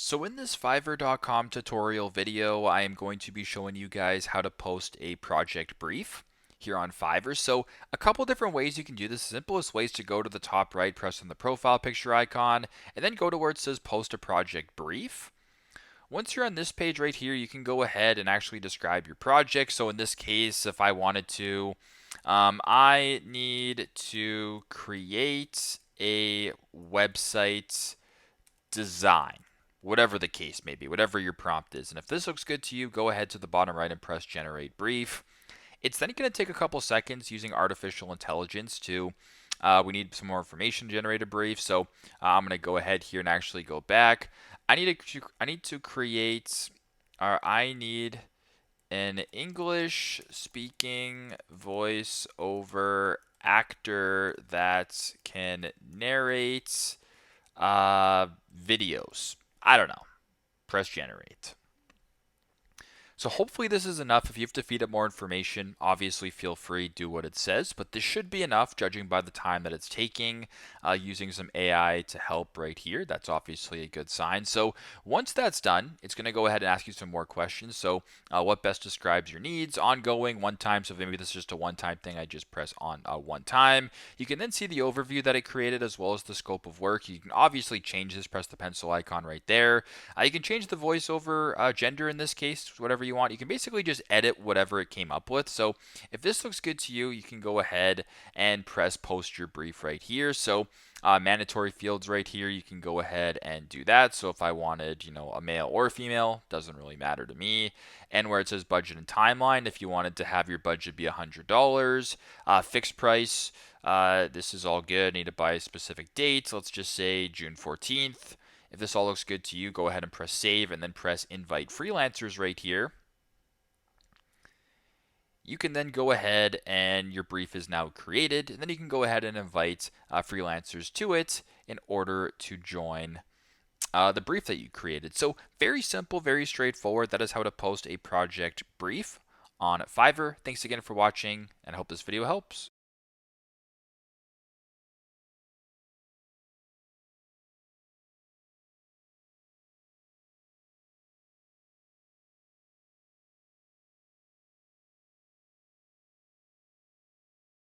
So in this Fiverr.com tutorial video, I am going to be showing you guys how to post a project brief here on Fiverr. So a couple different ways you can do this. The simplest way is to go to the top right, press on the profile picture icon, and then go to where it says post a project brief. Once you're on this page right here, you can go ahead and actually describe your project. So in this case, if I wanted to, I need to create a website design, whatever the case may be, whatever your prompt is. And if this looks good to you, go ahead to the bottom right and press generate brief. It's then going to take a couple seconds using artificial intelligence to, we need some more information to generate a brief. So I'm going to go ahead here and actually go back. I need to create, or I need an English speaking voice over actor that can narrate videos. I don't know. Press generate. So hopefully this is enough. If you have to feed it more information, obviously feel free, do what it says, but this should be enough judging by the time that it's taking, using some AI to help right here. That's obviously a good sign. So once that's done, it's going to go ahead and ask you some more questions. So what best describes your needs? Ongoing, one time. So maybe this is just a one-time thing. I just press on one time. You can then see the overview that it created as well as the scope of work. You can obviously change this. Press the pencil icon right there. You can change the voiceover gender in this case, whatever you want. You can basically just edit whatever it came up with. So if this looks good to you, you can go ahead and press post your brief right here. So mandatory fields right here, you can go ahead and do that. So if I wanted, a male or a female, doesn't really matter to me. And where it says budget and timeline, if you wanted to have your budget be $100, fixed price, this is all good. Need to buy a specific date. Let's just say June 14th. If this all looks good to you, go ahead and press save and then press invite freelancers right here. You can then go ahead and your brief is now created, and then you can go ahead and invite freelancers to it in order to join the brief that you created. So very simple, very straightforward. That is how to post a project brief on Fiverr. Thanks again for watching, and I hope this video helps.